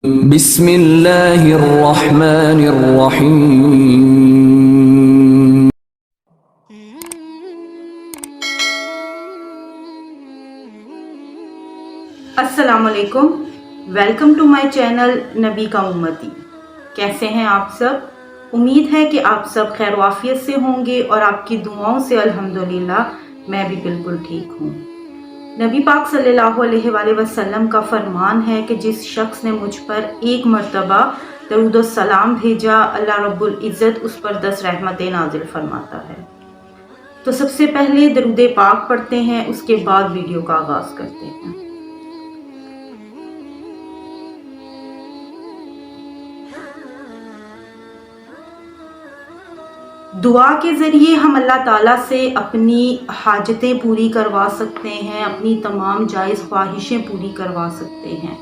بسم اللہ الرحمن الرحیم۔ السلام علیکم، ویلکم ٹو مائی چینل نبی کا امتی۔ کیسے ہیں آپ سب؟ امید ہے کہ آپ سب خیر و عافیت سے ہوں گے اور آپ کی دعاؤں سے الحمدللہ میں بھی بالکل ٹھیک ہوں۔ نبی پاک صلی اللہ علیہ وآلہ وسلم کا فرمان ہے کہ جس شخص نے مجھ پر ایک مرتبہ درود و سلام بھیجا، اللہ رب العزت اس پر 10 رحمتیں نازل فرماتا ہے۔ تو سب سے پہلے درود پاک پڑھتے ہیں، اس کے بعد ویڈیو کا آغاز کرتے ہیں۔ دعا کے ذریعے ہم اللہ تعالیٰ سے اپنی حاجتیں پوری کروا سکتے ہیں، اپنی تمام جائز خواہشیں پوری کروا سکتے ہیں۔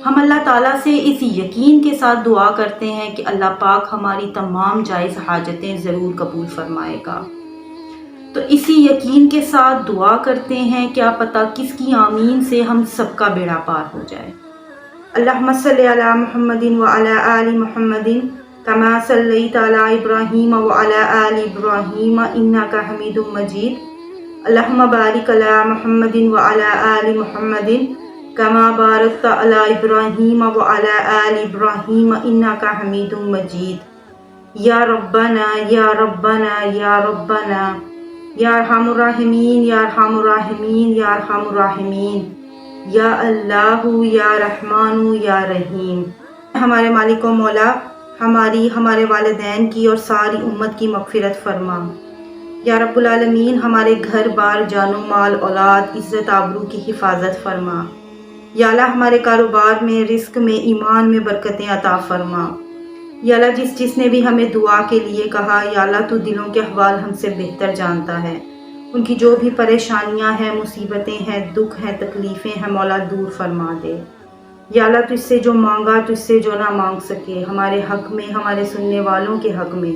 ہم اللہ تعالیٰ سے اس یقین کے ساتھ دعا کرتے ہیں کہ اللہ پاک ہماری تمام جائز حاجتیں ضرور قبول فرمائے گا۔ تو اسی یقین کے ساتھ دعا کرتے ہیں، کیا پتہ کس کی آمین سے ہم سب کا بیڑا پار ہو جائے۔ اللہم صلی علی محمد وعلی آل محمد کما صلیت علی ابراہیم وعلی آل ابراہیم انک حمید مجید۔ اللہم بارک علی محمد وعلی آل محمد کما بارکت علی ابراہیم وعلی آل ابراہیم انک حمید مجید۔ یا ربنا یا ربنا یا ربنا یا ارحم الراحمین یا ارحم الراحمین یا ارحم الراحمین یا اللہ یا رحمان یا رحیم۔ ہمارے مالک و مولا، ہمارے والدین کی اور ساری امت کی مغفرت فرما۔ یا رب العالمین، ہمارے گھر بار، جان و مال، اولاد، عزت آبرو کی حفاظت فرما۔ یا اللہ، ہمارے کاروبار میں، رزق میں، ایمان میں برکتیں عطا فرما۔ یا اللہ، جس نے بھی ہمیں دعا کے لیے کہا، یا اللہ تو دلوں کے احوال ہم سے بہتر جانتا ہے، ان کی جو بھی پریشانیاں ہیں، مصیبتیں ہیں، دکھ ہیں، تکلیفیں ہیں، مولا دور فرما دے۔ یا اللہ، تجھ سے جو مانگا، تجھ سے جو نہ مانگ سکے، ہمارے حق میں، ہمارے سننے والوں کے حق میں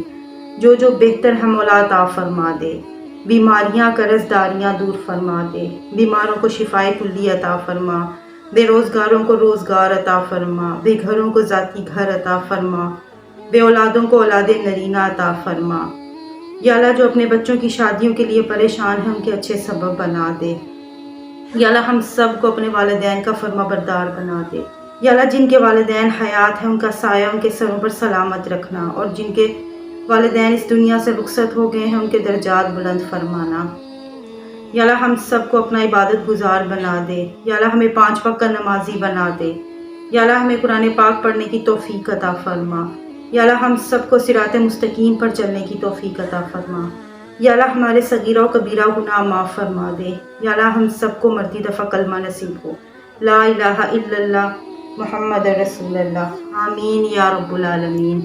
جو بہتر ہے مولا عطا فرما دے۔ بیماریاں، قرض داریاں دور فرما دے۔ بیماروں کو شفائے کلی عطا فرما۔ بے روزگاروں کو روزگار عطا فرما۔ بے گھروں کو ذاتی گھر عطا فرما۔ بے اولادوں کو اولاد نرینہ عطا فرما۔ یا اللہ، جو اپنے بچوں کی شادیوں کے لیے پریشان ہیں، ان کے اچھے سبب بنا دے۔ یا اللہ، ہم سب کو اپنے والدین کا فرما بردار بنا دے۔ یا اللہ، جن کے والدین حیات ہیں، ان کا سایہ ان کے سروں پر سلامت رکھنا، اور جن کے والدین اس دنیا سے رخصت ہو گئے ہیں، ان کے درجات بلند فرمانا۔ یا اللہ، ہم سب کو اپنا عبادت گزار بنا دے۔ یا اللہ، ہمیں 5 وقت کا نمازی بنا دے۔ یا اللہ، ہمیں قرآن پاک پڑھنے کی توفیق عطا فرما۔ یا اللہ، ہم سب کو صراط مستقیم پر چلنے کی توفیق عطا فرما۔ یا اللہ، ہمارے صغیرہ و کبیرہ گناہ معاف فرما دے۔ یا اللہ، ہم سب کو مرتی دفعہ کلمہ نصیب ہو، لا الہ الا اللہ محمد رسول اللہ، آمین یا رب العالمین۔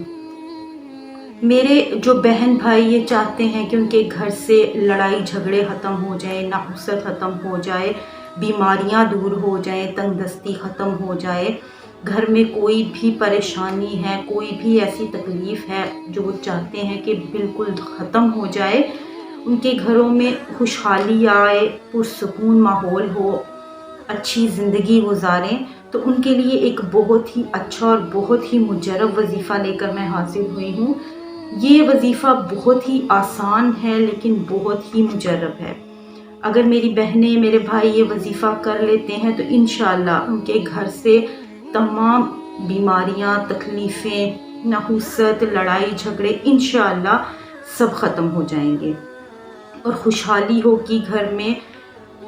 میرے جو بہن بھائی یہ چاہتے ہیں کہ ان کے گھر سے لڑائی جھگڑے ختم ہو جائیں، نحوست ختم ہو جائے، بیماریاں دور ہو جائیں، تنگ دستی ختم ہو جائے، گھر میں کوئی بھی پریشانی ہے، کوئی بھی ایسی تکلیف ہے جو وہ چاہتے ہیں کہ بالکل ختم ہو جائے، ان کے گھروں میں خوشحالی آئے، پرسکون ماحول ہو، اچھی زندگی گزاریں، تو ان کے لیے ایک بہت ہی اچھا اور بہت ہی مجرب وظیفہ لے کر میں حاضر ہوئی ہوں۔ یہ وظیفہ بہت ہی آسان ہے لیکن بہت ہی مجرب ہے۔ اگر میری بہنیں، میرے بھائی یہ وظیفہ کر لیتے ہیں تو انشاءاللہ ان کے گھر سے تمام بیماریاں، تکلیفیں، نحوست، لڑائی جھگڑے انشاءاللہ سب ختم ہو جائیں گے، اور خوشحالی ہوگی گھر میں۔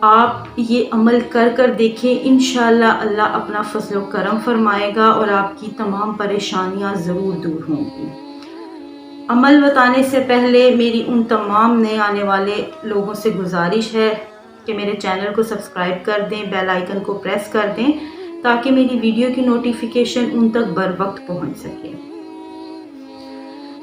آپ یہ عمل کر کر دیکھیں، انشاءاللہ اللہ اپنا فضل و کرم فرمائے گا اور آپ کی تمام پریشانیاں ضرور دور ہوں گی۔ عمل بتانے سے پہلے میری ان تمام نئے آنے والے لوگوں سے گزارش ہے کہ میرے چینل کو سبسکرائب کر دیں، بیل آئیکن کو پریس کر دیں تاکہ میری ویڈیو کی نوٹیفیکیشن ان تک بر وقت پہنچ سکے۔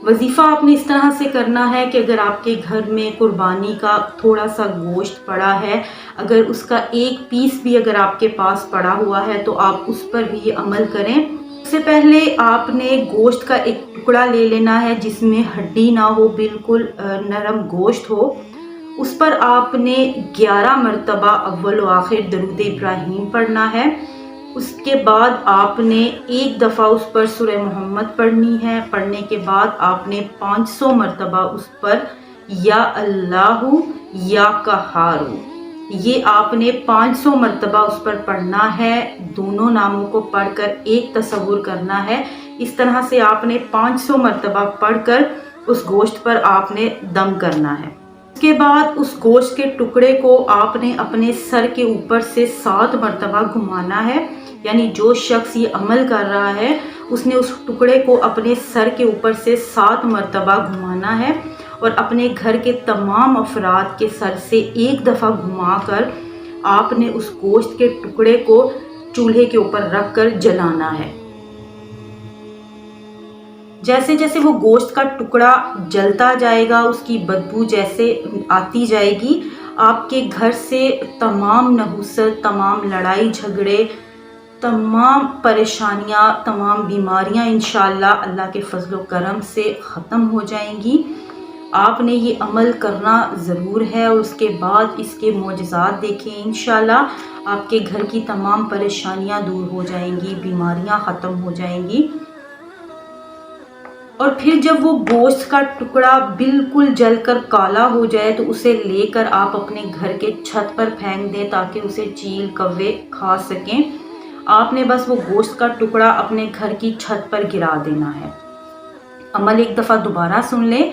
وظیفہ آپ نے اس طرح سے کرنا ہے کہ اگر آپ کے گھر میں قربانی کا تھوڑا سا گوشت پڑا ہے، اگر اس کا ایک پیس بھی اگر آپ کے پاس پڑا ہوا ہے تو آپ اس پر بھی یہ عمل کریں۔ اس سے پہلے آپ نے گوشت کا ایک ٹکڑا لے لینا ہے جس میں ہڈی نہ ہو، بالکل نرم گوشت ہو۔ اس پر آپ نے 11 مرتبہ اول و آخر درود ابراہیم پڑھنا ہے۔ اس کے بعد آپ نے ایک دفعہ اس پر سورہ محمد پڑھنی ہے. پڑھنے کے بعد آپ نے 500 مرتبہ اس پر یا اللہ یا قہار، یہ آپ نے 500 مرتبہ اس پر پڑھنا ہے. دونوں ناموں کو پڑھ کر ایک تصور کرنا ہے. اس طرح سے آپ نے 500 مرتبہ پڑھ کر اس گوشت پر آپ نے دم کرنا ہے. اس کے بعد اس گوشت کے ٹکڑے کو آپ نے اپنے سر کے اوپر سے 7 مرتبہ گھمانا ہے. یعنی جو شخص یہ عمل کر رہا ہے اس نے اس ٹکڑے کو اپنے سر کے اوپر سے 7 مرتبہ گھمانا ہے اور اپنے گھر کے تمام افراد کے سر سے ایک دفعہ گھما کر آپ نے اس گوشت کے ٹکڑے کو چولہے کے اوپر رکھ کر جلانا ہے. جیسے جیسے وہ گوشت کا ٹکڑا جلتا جائے گا، اس کی بدبو جیسے آتی جائے گی، آپ کے گھر سے تمام نحوست، تمام لڑائی جھگڑے، تمام پریشانیاں، تمام بیماریاں انشاءاللہ اللہ کے فضل و کرم سے ختم ہو جائیں گی. آپ نے یہ عمل کرنا ضرور ہے اور اس کے بعد اس کے معجزات دیکھیں. انشاءاللہ آپ کے گھر کی تمام پریشانیاں دور ہو جائیں گی، بیماریاں ختم ہو جائیں گی. اور پھر جب وہ گوشت کا ٹکڑا بالکل جل کر کالا ہو جائے تو اسے لے کر آپ اپنے گھر کے چھت پر پھینک دیں تاکہ اسے چیل کوے کھا سکیں. آپ نے بس وہ گوشت کا ٹکڑا اپنے گھر کی چھت پر گرا دینا ہے. عمل ایک دفعہ دوبارہ سن لیں.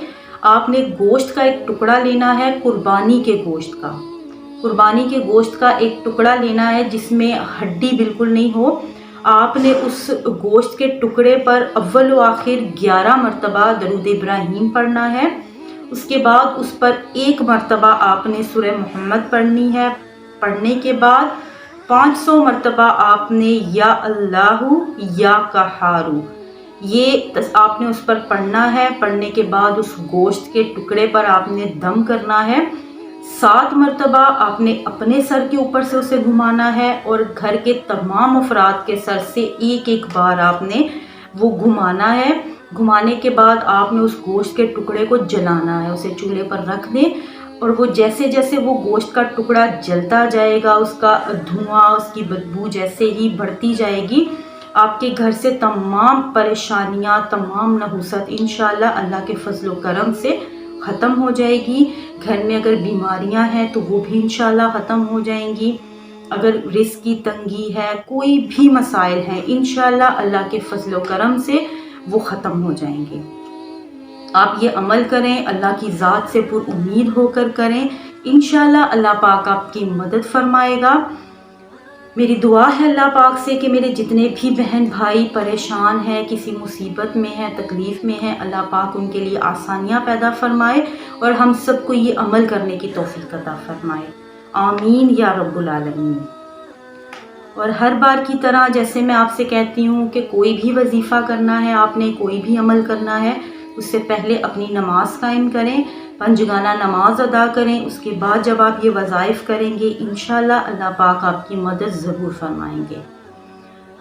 آپ نے گوشت کا ایک ٹکڑا لینا ہے، قربانی کے گوشت کا. قربانی کے گوشت کا ایک ٹکڑا لینا ہے جس میں ہڈی بالکل نہیں ہو. آپ نے اس گوشت کے ٹکڑے پر اول و آخر 11 مرتبہ درود ابراہیم پڑھنا ہے. اس کے بعد اس پر 1 مرتبہ آپ نے سورہ محمد پڑھنی ہے. پڑھنے کے بعد 500 مرتبہ آپ نے یا اللہ یا قہار، یہ آپ نے اس پر پڑھنا ہے. پڑھنے کے بعد اس گوشت کے ٹکڑے پر آپ نے دم کرنا ہے. 7 مرتبہ آپ نے اپنے سر کے اوپر سے اسے گھمانا ہے اور گھر کے تمام افراد کے سر سے ایک ایک بار آپ نے وہ گھمانا ہے. گھمانے کے بعد آپ نے اس گوشت کے ٹکڑے کو جلانا ہے، اسے چولہے پر رکھ دیں اور وہ جیسے جیسے وہ گوشت کا ٹکڑا جلتا جائے گا، اس کا دھواں، اس کی بدبو جیسے ہی بڑھتی جائے گی، آپ کے گھر سے تمام پریشانیاں، تمام نحوست انشاءاللہ اللہ کے فضل و کرم سے ختم ہو جائے گی. گھر میں اگر بیماریاں ہیں تو وہ بھی انشاءاللہ ختم ہو جائیں گی. اگر رزق کی تنگی ہے، کوئی بھی مسائل ہیں، انشاءاللہ اللہ کے فضل و کرم سے وہ ختم ہو جائیں گے. آپ یہ عمل کریں، اللہ کی ذات سے پر امید ہو کر کریں. انشاءاللہ اللہ پاک آپ کی مدد فرمائے گا. میری دعا ہے اللہ پاک سے کہ میرے جتنے بھی بہن بھائی پریشان ہیں، کسی مصیبت میں ہیں، تکلیف میں ہیں، اللہ پاک ان کے لیے آسانیاں پیدا فرمائے اور ہم سب کو یہ عمل کرنے کی توفیق عطا فرمائے. آمین یا رب العالمین. اور ہر بار کی طرح جیسے میں آپ سے کہتی ہوں کہ کوئی بھی وظیفہ کرنا ہے، آپ نے کوئی بھی عمل کرنا ہے، اس سے پہلے اپنی نماز قائم کریں، 5 جگانہ نماز ادا کریں. اس کے بعد جب آپ یہ وظائف کریں گے انشاءاللہ اللہ پاک آپ کی مدد ضرور فرمائیں گے.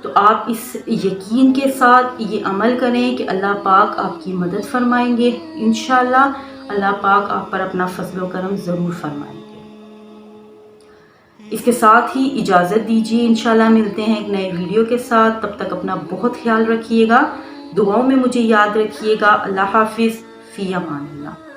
تو آپ اس یقین کے ساتھ یہ عمل کریں کہ اللہ پاک آپ کی مدد فرمائیں گے. انشاءاللہ اللہ پاک آپ پر اپنا فضل و کرم ضرور فرمائیں گے. اس کے ساتھ ہی اجازت دیجیے، انشاءاللہ ملتے ہیں ایک نئے ویڈیو کے ساتھ. تب تک اپنا بہت خیال رکھیے گا، دعاؤں میں مجھے یاد رکھیے گا. اللہ حافظ، فی امان اللہ.